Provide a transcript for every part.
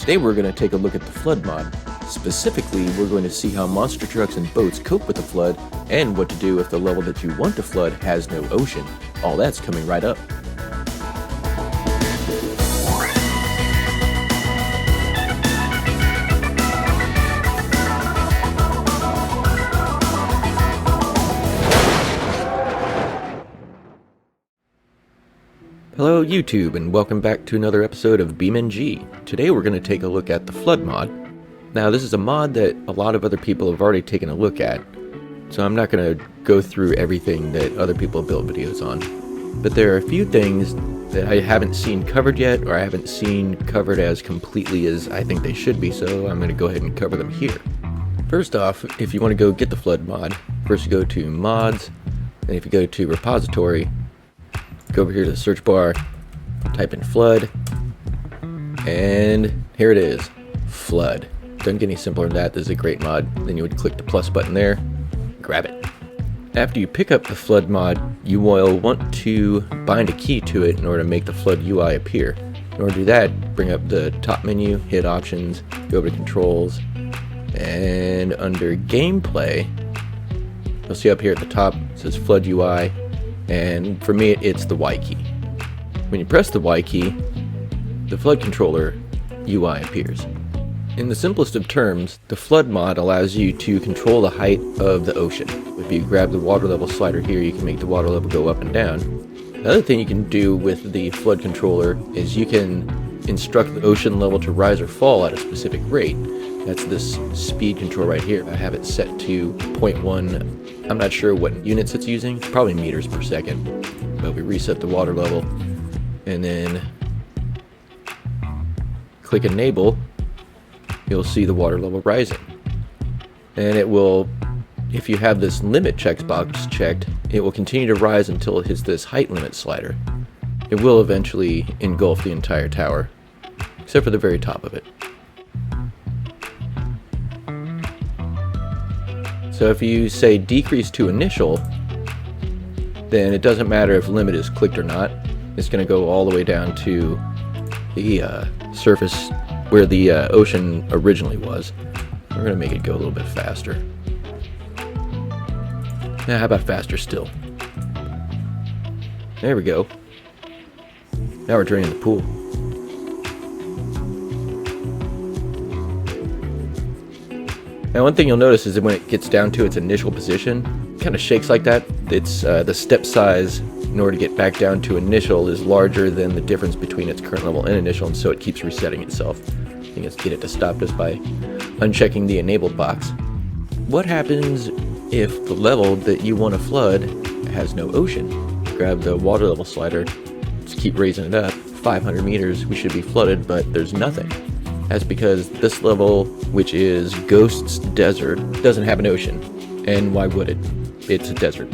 Today we're going to take a look at the flood mod. Specifically, we're going to see how monster trucks and boats cope with the flood, and what to do if the level that you want to flood has no ocean. All that's coming right up. Hello YouTube, and welcome back to another episode of BeamNG. Today we're going to take a look at the flood mod. Now this is a mod that a lot of other people have already taken a look at, so I'm not going to go through everything that other people have built videos on. But there are a few things that I haven't seen covered yet, or I haven't seen covered as completely as I think they should be, so I'm going to go ahead and cover them here. First off, if you want to go get the flood mod, first you go to mods, and if you go to repository, go over here to the search bar, type in flood, and here it is, flood. Doesn't get any simpler than that. This is a great mod. Then you would click the plus button there, grab it. After you pick up the flood mod, you will want to bind a key to it in order to make the flood UI appear. In order to do that, bring up the top menu, hit options, go over to controls, and under gameplay, you'll see up here at the top, it says flood UI. And for me, it's the Y key. When you press the Y key, the flood controller UI appears. In the simplest of terms, the flood mod allows you to control the height of the ocean. If you grab the water level slider here, you can make the water level go up and down. The other thing you can do with the flood controller is you can instruct the ocean level to rise or fall at a specific rate. That's this speed control right here. I have it set to 0.1. I'm not sure what units it's using, probably meters per second. But we reset the water level and then click enable. You'll see the water level rising. And it will, if you have this limit checkbox checked, it will continue to rise until it hits this height limit slider. It will eventually engulf the entire tower, except for the very top of it. So if you say decrease to initial, then it doesn't matter if limit is clicked or not. It's going to go all the way down to the surface where the ocean originally was. We're going to make it go a little bit faster. Now how about faster still? There we go. Now we're draining the pool. Now one thing you'll notice is that when it gets down to its initial position, it kind of shakes like that. It's the step size in order to get back down to initial is larger than the difference between its current level and initial, and so it keeps resetting itself. I think let's get it to stop just by unchecking the enabled box. What happens if the level that you want to flood has no ocean? Grab the water level slider, just keep raising it up. 500 meters, we should be flooded, but there's nothing. That's because this level, which is Ghost's Desert, doesn't have an ocean. And why would it? It's a desert.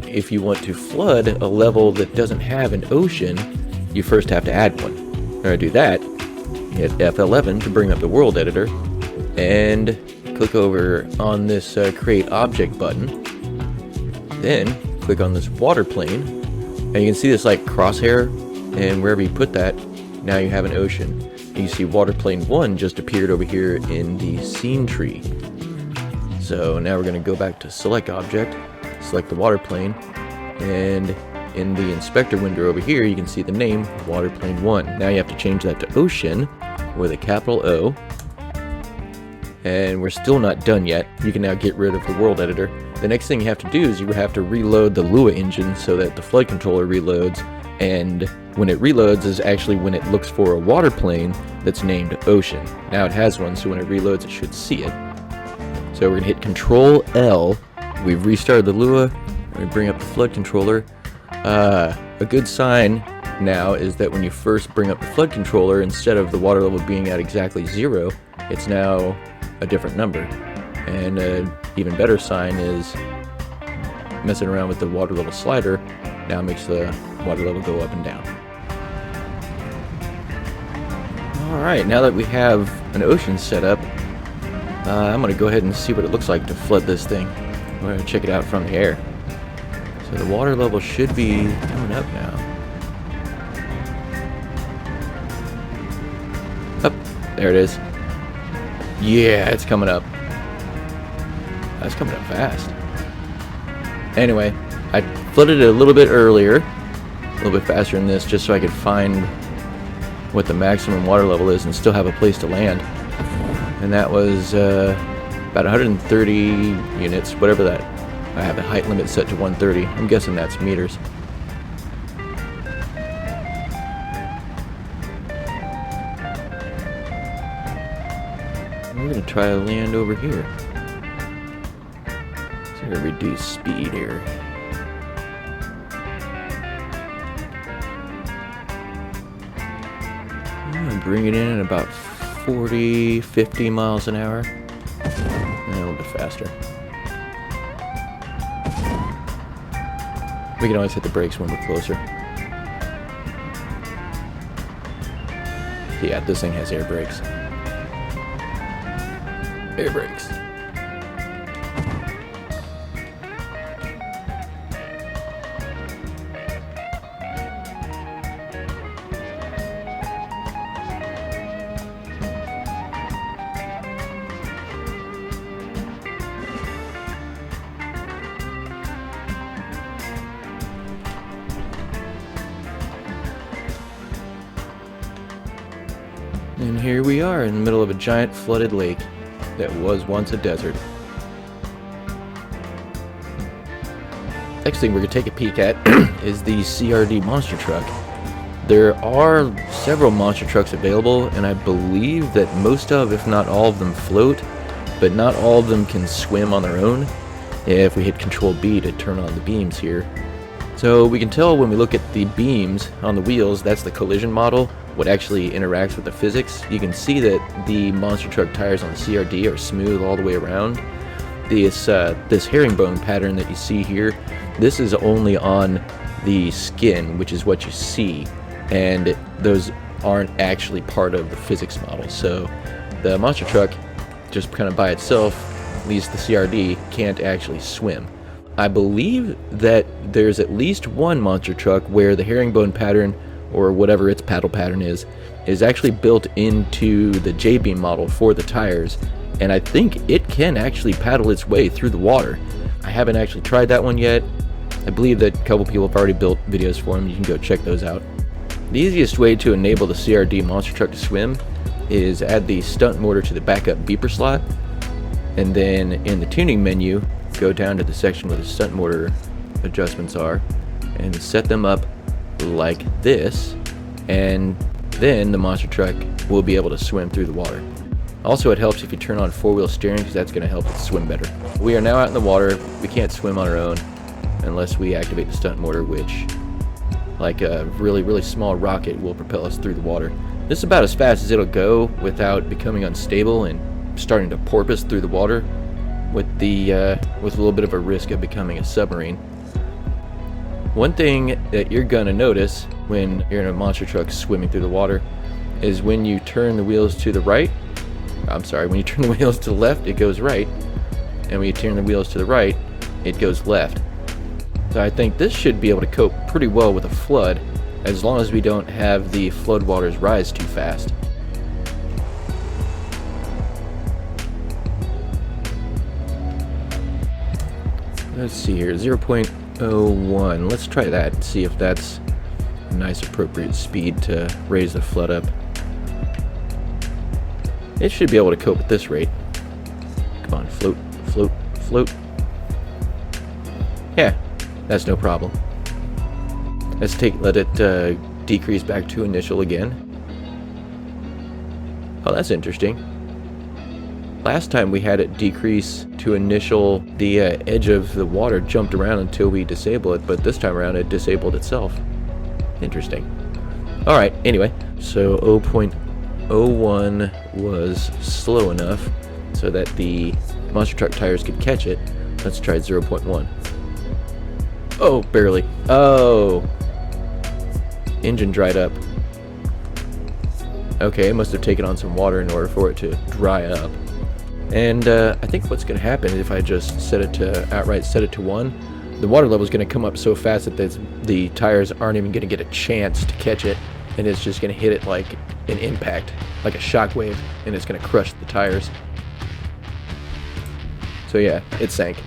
If you want to flood a level that doesn't have an ocean, you first have to add one. In order to do that, hit F11 to bring up the world editor, and click over on this create object button. Then click on this water plane, and you can see this like crosshair, and wherever you put that, now you have an ocean. You see water plane 1 just appeared over here in the scene tree. So now we're going to go back to select object, select the water plane, and in the inspector window over here you can see the name water plane 1. Now you have to change that to ocean with a capital O. And we're still not done yet. You can now get rid of the world editor. The next thing you have to do is you have to reload the Lua engine so that the flood controller reloads, and when it reloads is actually when it looks for a water plane that's named ocean. Now it has one, so when it reloads it should see it. So we're going to hit Control L. We've restarted the Lua. We bring up the flood controller. A good sign now is that when you first bring up the flood controller, instead of the water level being at exactly 0, it's now a different number. And an even better sign is messing around with the water level slider now makes the water level go up and down. Alright, now that we have an ocean set up, I'm going to go ahead and see what it looks like to flood this thing. We're going to check it out from the air. So the water level should be going up now. Up. There it is. Yeah, it's coming up. That's coming up fast. Anyway, I flooded it a little bit earlier, a little bit faster than this, just so I could find what the maximum water level is and still have a place to land. And that was about 130 units, whatever that. I have the height limit set to 130. I'm guessing that's meters. I'm gonna try to land over here. So I'm gonna reduce speed here. I'm gonna bring it in at about 40, 50 miles an hour. And a little bit faster. We can always hit the brakes when we're closer. Yeah, this thing has air brakes. Air brakes. And here we are in the middle of a giant flooded lake that was once a desert. Next thing we're going to take a peek at is the CRD Monster Truck. There are several monster trucks available, and I believe that most of, if not all of them, float, but not all of them can swim on their own. If we hit Control B to turn on the beams here. So we can tell when we look at the beams on the wheels, that's the collision model, what actually interacts with the physics. You can see that the monster truck tires on the CRD are smooth all the way around. This herringbone pattern that you see here, this is only on the skin, which is what you see, and those aren't actually part of the physics model. So the monster truck, just kind of by itself, at least the CRD, can't actually swim. I believe that there's at least one monster truck where the herringbone pattern, or whatever its paddle pattern is actually built into the J-beam model for the tires, and I think it can actually paddle its way through the water. I haven't actually tried that one yet. I believe that a couple people have already built videos for them. You can go check those out. The easiest way to enable the CRD monster truck to swim is add the Stunt Mortar to the backup beeper slot, and then in the tuning menu, go down to the section where the Stunt Mortar adjustments are, and set them up like this, and then the monster truck will be able to swim through the water. Also, it helps if you turn on four-wheel steering, because that's going to help it swim better. We are now out in the water. We can't swim on our own unless we activate the Stunt Mortar, which, like a really small rocket, will propel us through the water. This is about as fast as it'll go without becoming unstable and starting to porpoise through the water, with a little bit of a risk of becoming a submarine. One thing that you're gonna notice when you're in a monster truck swimming through the water is when you turn the wheels to the right, when you turn the wheels to the left, it goes right, and when you turn the wheels to the right, it goes left. So I think this should be able to cope pretty well with a flood, as long as we don't have the flood waters rise too fast. Let's see here, 0.01. Let's try that and see if that's a nice appropriate speed to raise the flood up. It should be able to cope at this rate. Come on, float, float, float. Yeah, that's no problem. Let it decrease back to initial again. Oh, that's interesting. Last time we had it decrease to initial, the edge of the water jumped around until we disable it, but this time around it disabled itself. Interesting. Alright, anyway, so 0.01 was slow enough so that the monster truck tires could catch it. Let's try 0.1. Oh, barely. Oh! Engine dried up. Okay, it must have taken on some water in order for it to dry up. And I think what's going to happen is if I just outright set it to 1, the water level is going to come up so fast that the tires aren't even going to get a chance to catch it. and it's just going to hit it like an impact, like a shockwave, and it's going to crush the tires. So yeah, it sank.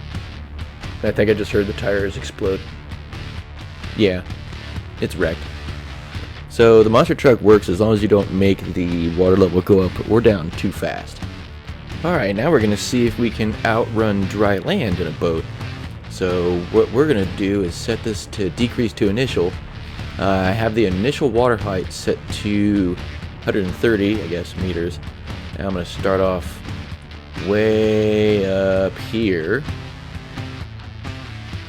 I think I just heard the tires explode. Yeah, it's wrecked. So the monster truck works as long as you don't make the water level go up or down too fast. Alright, now we're going to see if we can outrun dry land in a boat. So what we're going to do is set this to decrease to initial. I have the initial water height set to 130, I guess, meters. Now I'm going to start off way up here.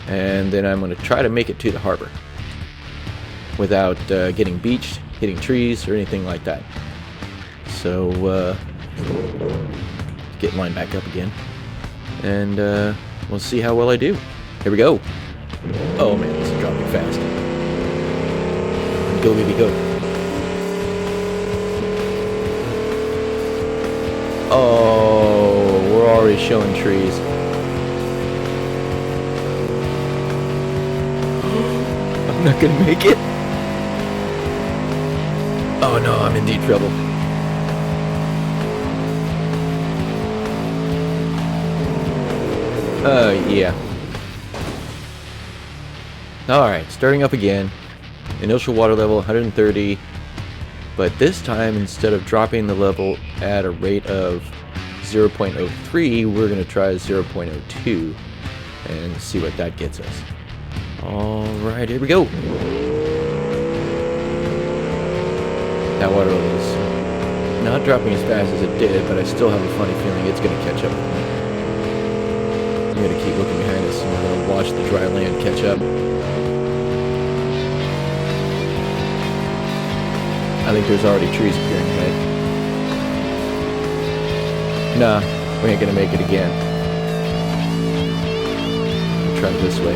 And then I'm going to try to make it to the harbor without getting beached, hitting trees, or anything like that. So, get lined back up again. And we'll see how well I do. Here we go. Oh man, this is dropping fast. Go, baby, go. Oh, we're already showing trees. I'm not gonna make it. Oh no, I'm in deep trouble. Yeah. Alright, starting up again. Initial water level 130. But this time, instead of dropping the level at a rate of 0.03, we're going to try 0.02 and see what that gets us. Alright, here we go. That water level is not dropping as fast as it did, but I still have a funny feeling it's going to catch up with me. I'm going to keep looking behind us and we're going to watch the dry land catch up. I think there's already trees appearing ahead. Nah, we ain't going to make it again. We'll try this way.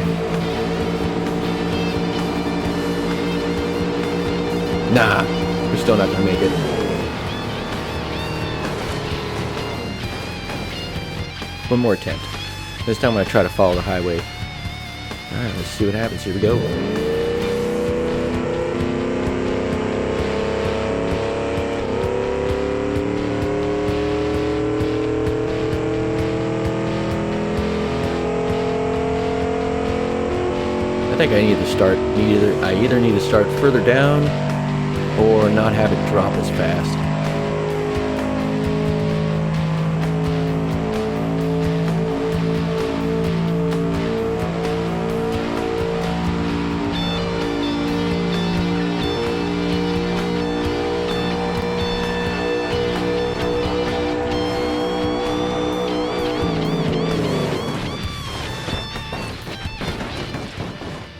Nah, we're still not going to make it. One more attempt. This time I'm going to try to follow the highway. Alright, let's see what happens. Here we go. I think I need to start I either need to start further down or not have it drop as fast.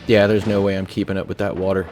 Yeah, there's no way I'm keeping up with that water.